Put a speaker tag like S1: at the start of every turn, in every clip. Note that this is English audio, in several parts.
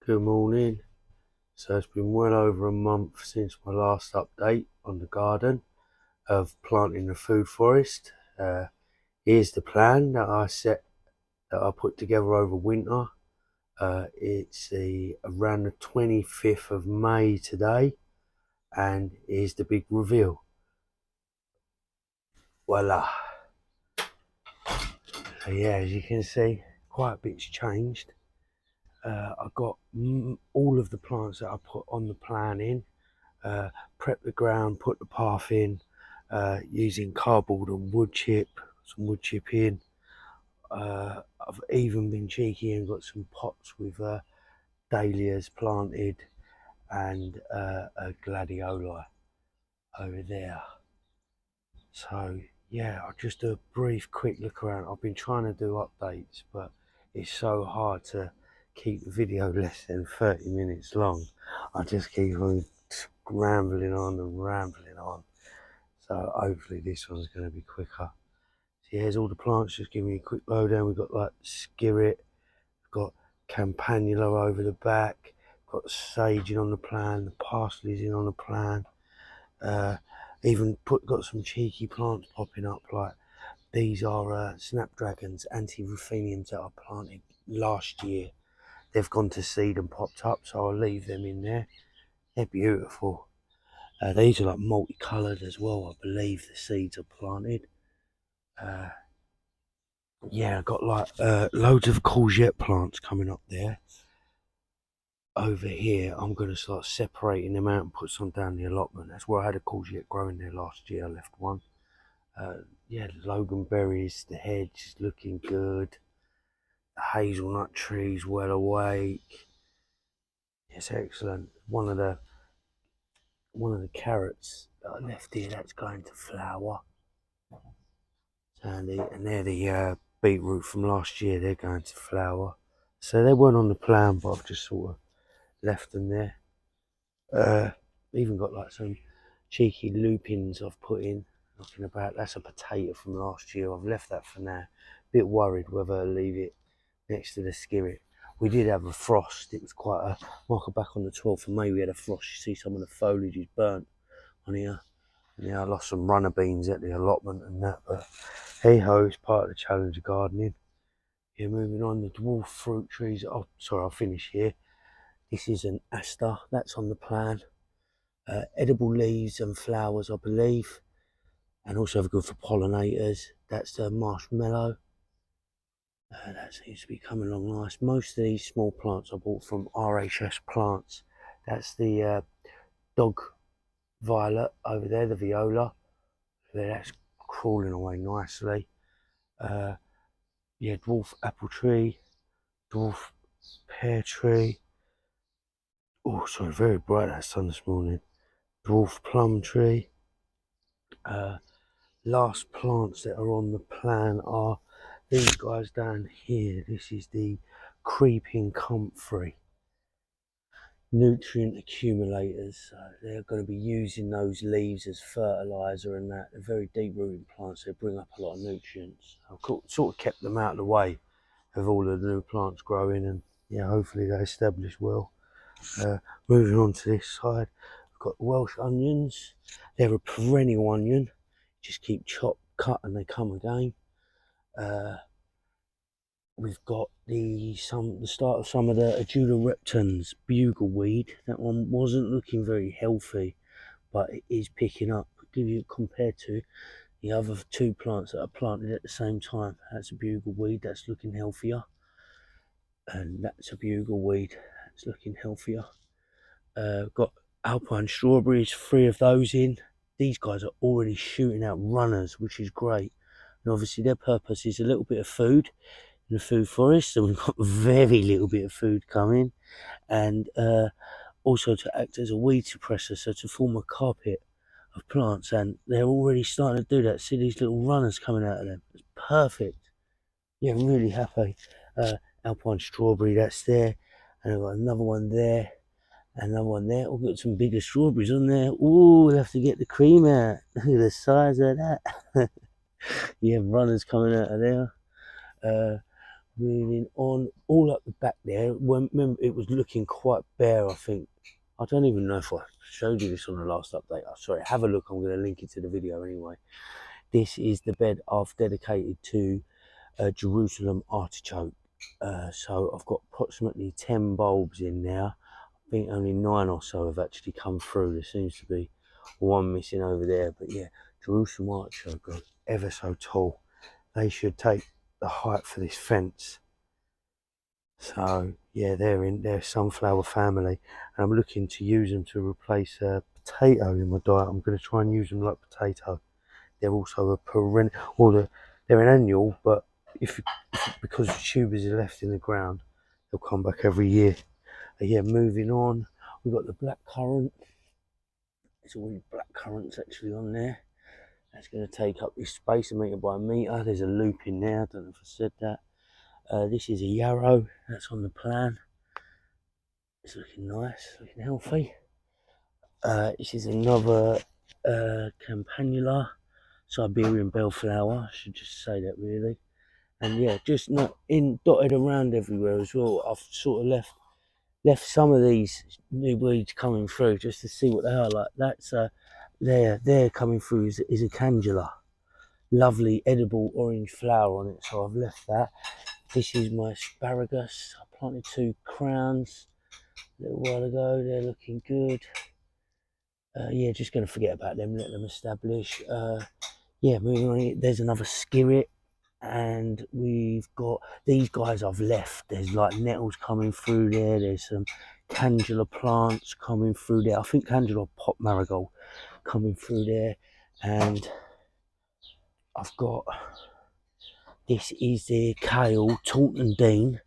S1: Good morning. So it's been well over a month since my last update on the garden of planting a food forest. Here's the plan that I put together over winter. It's around the 25th of May today, and here's the big reveal. Voila. So yeah, as you can see, quite a bit's changed. I got all of the plants that I put on the plan in. Prep the ground, put the path in, using cardboard and wood chip, some wood chip in. I've even been cheeky and got some pots with dahlias planted and a gladioli over there. So yeah, I'll just do a brief quick look around. I've been trying to do updates, but it's so hard to keep the video less than 30 minutes long. I just keep on rambling on and rambling on. So hopefully this one's going to be quicker. So here's all the plants, just giving you a quick lowdown. We've got like skirret, we've got campanula over the back, got sage in on the plan, the parsley's in on the plan. Even got some cheeky plants popping up, like these are snapdragons, anti-rutheniums that I planted last year. They've gone to seed and popped up, so I'll leave them in there. They're beautiful. These are like multicoloured as well. I believe the seeds are planted. Yeah, I've got like loads of courgette plants coming up there. Over here, I'm going to start separating them out and put some down the allotment. That's where I had a courgette growing there last year. I left one. Yeah, the loganberries, the hedge is looking good. The hazelnut tree's well awake. It's excellent. One of the carrots that I left here, that's going to flower. And they're the beetroot from last year. They're going to flower. So they weren't on the plan, but I've just sort of left them there. Even got like some cheeky lupins I've put in, knocking about. That's a potato from last year. I've left that for now. Bit worried whether I leave it next to the skirret. We did have a frost. It was quite a marker back on the 12th of May. We had a frost. You see some of the foliage is burnt on here. Yeah, I lost some runner beans at the allotment and that, but hey ho, it's part of the challenge of gardening. Yeah, moving on, the dwarf fruit trees. Oh, sorry, I'll finish here. This is an aster, that's on the plan. Edible leaves and flowers, I believe, and also good for pollinators. That's the marshmallow. That seems to be coming along nice. Most of these small plants I bought from RHS Plants. That's the dog violet over there, the viola. That's crawling away nicely. Yeah, dwarf apple tree, dwarf pear tree. Oh, sorry, very bright that sun this morning. Dwarf plum tree. Last plants that are on the plan are these guys down here. This is the creeping comfrey. Nutrient accumulators. So they're going to be using those leaves as fertilizer and that. They're very deep rooting plants. They bring up a lot of nutrients. I've sort of kept them out of the way of all of the new plants growing, and yeah, hopefully they establish well. Moving on to this side, we've got Welsh onions. They're a perennial onion. Just keep cut and they come again. We've got the start of some of the Aduloreptans bugleweed. That one wasn't looking very healthy, but it is picking up. Give you compared to the other two plants that are planted at the same time. That's a bugleweed, that's looking healthier, and that's a bugleweed, that's looking healthier. Got alpine strawberries, 3 of those in. These guys are already shooting out runners, which is great. And obviously their purpose is a little bit of food in the food forest, so we've got very little bit of food coming, and also to act as a weed suppressor, so to form a carpet of plants, and they're already starting to do that. See these little runners coming out of them? It's perfect. Yeah, I'm really happy. Alpine strawberry, that's there, and I've got another one there, another one there. We've got some bigger strawberries on there. Ooh, we'll have to get the cream out. Look at the size of that. Yeah, runners coming out of there. moving on all up the back there. When remember, it was looking quite bare. I think I don't even know if I showed you this on the last update. Oh, sorry, have a look. I'm going to link it to the video anyway. This is the bed I've dedicated to Jerusalem artichoke. So I've got approximately 10 bulbs in there. I think only 9 or so have actually come through. There seems to be one missing over there, but yeah, Jerusalem artichoke are ever so tall. They should take the height for this fence. So yeah, they're in their sunflower family, and I'm looking to use them to replace potato in my diet. I'm going to try and use them like potato. They're also a perennial, or they're an annual, but because tubers are left in the ground, they'll come back every year. But yeah, moving on, we've got the black currant. There's all these black currants actually on there. That's going to take up this space, a metre by a metre. There's a loop in there. I don't know if I said that. This is a yarrow. That's on the plan. It's looking nice, looking healthy. This is another campanula, Siberian bellflower. I should just say that really. And yeah, just not in dotted around everywhere as well. I've sort of left some of these new weeds coming through just to see what they are like. That's they're coming through is a candula, lovely edible orange flower on it. So I've left that. This is my asparagus. I planted 2 crowns a little while ago. They're looking good. Yeah, just going to forget about them, let them establish. Yeah, moving on. There's another skirret, and we've got these guys I've left. There's like nettles coming through there. There's some candula plants coming through there. I think candula pot marigold coming through there, and I've got this is the kale Taunton Dean,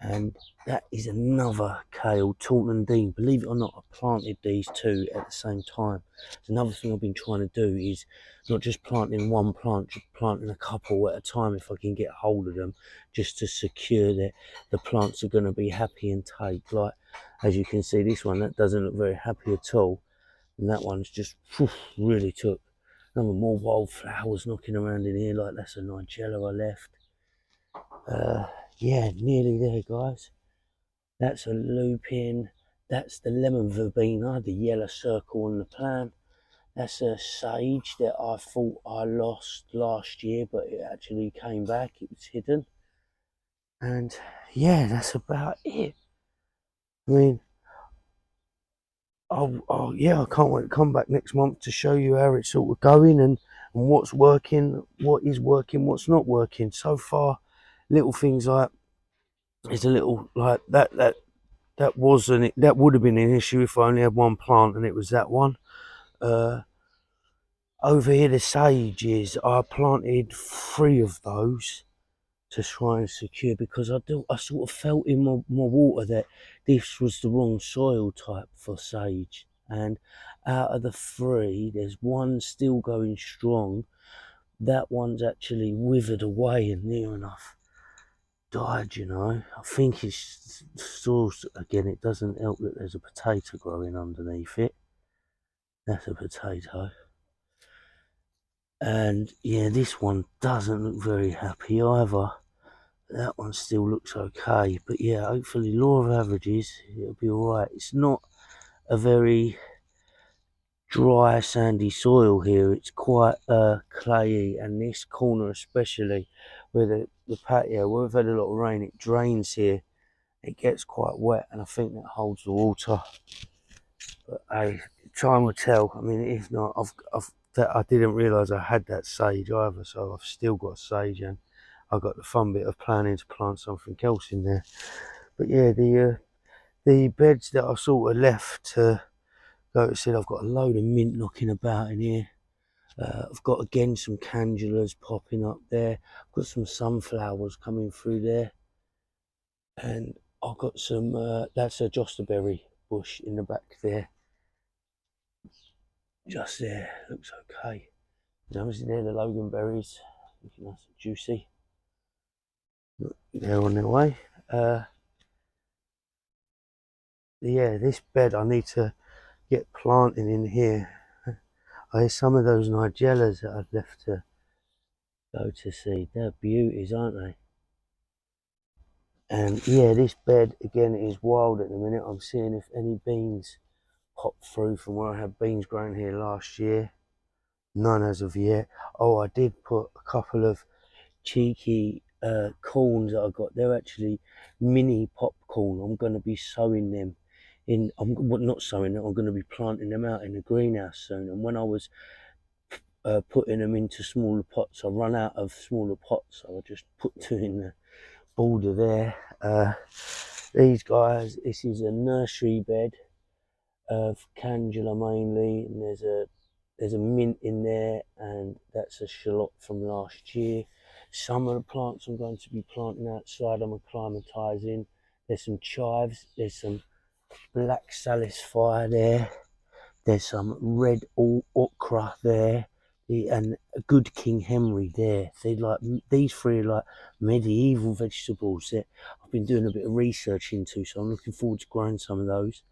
S1: and that is another kale Taunton Dean. Believe it or not, I planted these 2 at the same time. It's another thing I've been trying to do is not just planting one plant, just planting a couple at a time if I can get hold of them, just to secure that the plants are going to be happy and take. Like as you can see, this one that doesn't look very happy at all, and that one's just really took. Number more wildflowers knocking around in here, like that's a nigella I left. Yeah, nearly there, guys. That's a lupin. That's the lemon verbena, the yellow circle on the plan. That's a sage that I thought I lost last year, but it actually came back. It was hidden. And yeah, that's about it. I mean, yeah, I can't wait to come back next month to show you how it's sort of going and what's working, what is working, what's not working. So far, little things like there's a little like that wasn't that would have been an issue if I only had one plant and it was that one. Over here, the sages, I planted 3 of those to try and secure, because I sort of felt in my water that this was the wrong soil type for sage. And out of the 3, there's one still going strong. That one's actually withered away and near enough died, you know. I think it's source again. It doesn't help that there's a potato growing underneath it. That's a potato. And yeah, this one doesn't look very happy either. That one still looks okay, but yeah, hopefully law of averages, it'll be alright. It's not a very dry sandy soil here. It's quite clayey, and this corner especially, where the patio, where we've had a lot of rain, it drains here. It gets quite wet, and I think that holds the water. But hey, time will tell. I mean, if not, I didn't realise I had that sage either, so I've still got sage, and I got the fun bit of planning to plant something else in there. But yeah, the beds that I sort of left to go to seed, I've got a load of mint knocking about in here. I've got again some candulas popping up there. I've got some sunflowers coming through there, and I've got some. That's a josterberry bush in the back there. Just there, looks okay. Those there, the loganberries, looking nice and juicy. They're on their way. Yeah, this bed I need to get planting in here. There's some of those nigellas that I've left to go to seed. They're beauties, aren't they? And yeah, this bed again is wild at the minute. I'm seeing if any beans pop through from where I had beans growing here last year. None as of yet. Oh, I did put a couple of cheeky corns that I got. They're actually mini popcorn. I'm going to be sowing them in. I'm well, not sowing them. I'm going to be planting them out in the greenhouse soon. And when I was putting them into smaller pots, I run out of smaller pots, so I just put two in the border there. These guys. This is a nursery bed of Candula mainly, and there's a mint in there, and that's a shallot from last year. Some of the plants I'm going to be planting outside, I'm acclimatising. There's some chives, there's some black salis-fire there, there's some red okra there, and a good King Henry there. These three are like medieval vegetables that I've been doing a bit of research into, so I'm looking forward to growing some of those.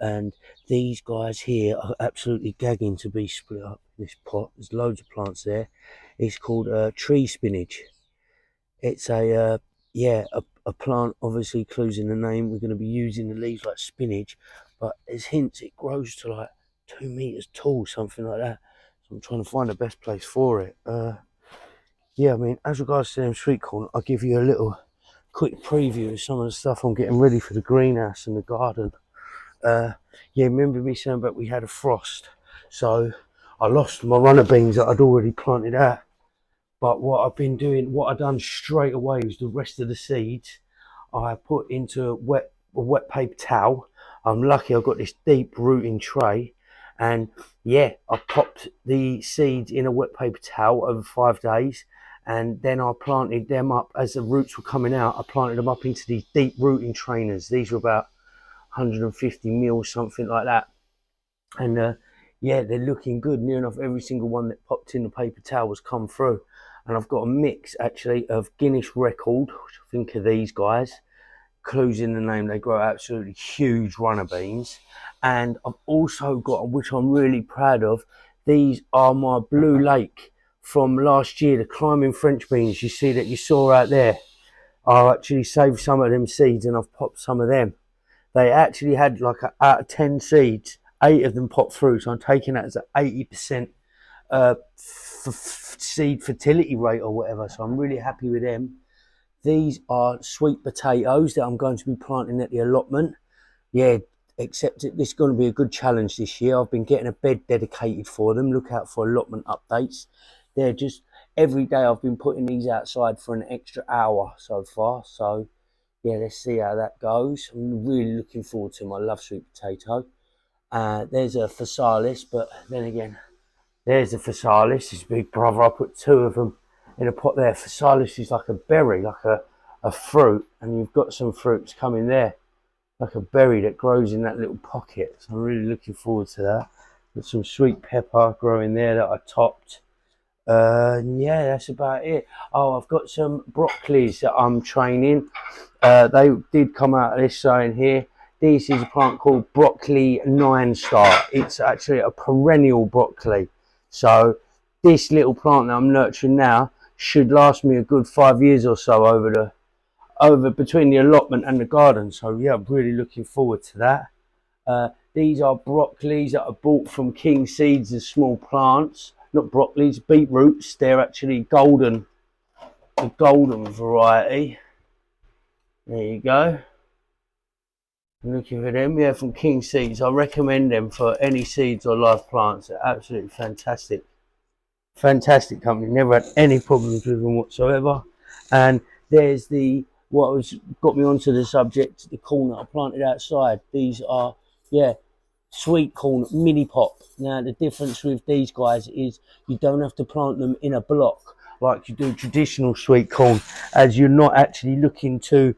S1: And these guys here are absolutely gagging to be split up in this pot. There's loads of plants there. It's called tree spinach. It's a plant, obviously clues in the name. We're going to be using the leaves like spinach, but there's hints it grows to like 2 meters tall, something like that. So I'm trying to find the best place for it. Yeah, I mean, as regards to them sweet corn, I'll give you a little quick preview of some of the stuff I'm getting ready for the greenhouse and the garden. Yeah, remember me saying about we had a frost, so I lost my runner beans that I'd already planted out. But what I've done straight away was the rest of the seeds I put into a wet paper towel. I'm lucky I've got this deep rooting tray, and yeah, I popped the seeds in a wet paper towel over 5 days, and then I planted them up as the roots were coming out. I planted them up into these deep rooting trainers. These were about 150 mil, something like that. And yeah, they're looking good. Near enough every single one that popped in the paper towel has come through. And I've got a mix actually of Guinness record, which I think are these guys. Clues in the name, they grow absolutely huge runner beans. And I've also got, which I'm really proud of, these are my Blue Lake from last year, the climbing French beans you see that you saw out there. I actually saved some of them seeds and I've popped some of them. They actually had like out of 10 seeds, 8 of them popped through. So I'm taking that as an 80% seed fertility rate or whatever. So I'm really happy with them. These are sweet potatoes that I'm going to be planting at the allotment. Yeah, except this is going to be a good challenge this year. I've been getting a bed dedicated for them. Look out for allotment updates. They're just, every day I've been putting these outside for an extra hour so far. So yeah, let's see how that goes. I'm really looking forward to them. I love sweet potato. There's a physalis, but then again, there's a physalis, his big brother. I put 2 of them in a pot there. Physalis is like a berry, like a fruit, and you've got some fruits coming there, like a berry that grows in that little pocket. So I'm really looking forward to that. Got some sweet pepper growing there that I topped. Yeah, that's about it. Oh, I've got some broccolis that I'm training. They did come out of this zone here. This is a plant called broccoli 9-star. It's actually a perennial broccoli. So this little plant that I'm nurturing now should last me a good 5 years or so over between the allotment and the garden. So yeah, I'm really looking forward to that. These are broccolis that I bought from King Seeds as small plants. Not broccolis, beetroots. They're actually golden, the golden variety. There you go. I'm looking for them, yeah, from King Seeds. I recommend them for any seeds or live plants. They're absolutely fantastic. Fantastic company. Never had any problems with them whatsoever. And there's got me onto the subject, the corn that I planted outside. These are, yeah, sweet corn mini pop. Now the difference with these guys is you don't have to plant them in a block like you do traditional sweet corn, as you're not actually looking to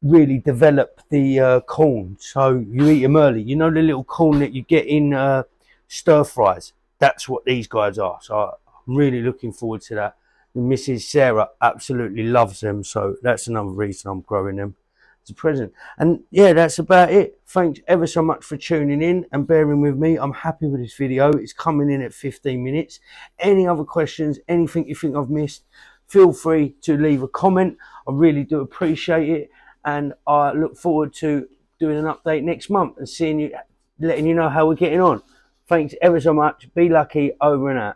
S1: really develop the corn. So you eat them early. You know the little corn that you get in stir fries? That's what these guys are. So I'm really looking forward to that. And Mrs. Sarah absolutely loves them, so that's another reason I'm growing them as a present. And yeah, that's about it. Thanks ever so much for tuning in and bearing with me. I'm happy with this video. It's coming in at 15 minutes. Any other questions, anything you think I've missed, feel free to leave a comment. I really do appreciate it, and I look forward to doing an update next month and seeing you, letting you know how we're getting on. Thanks ever so much. Be lucky. Over and out.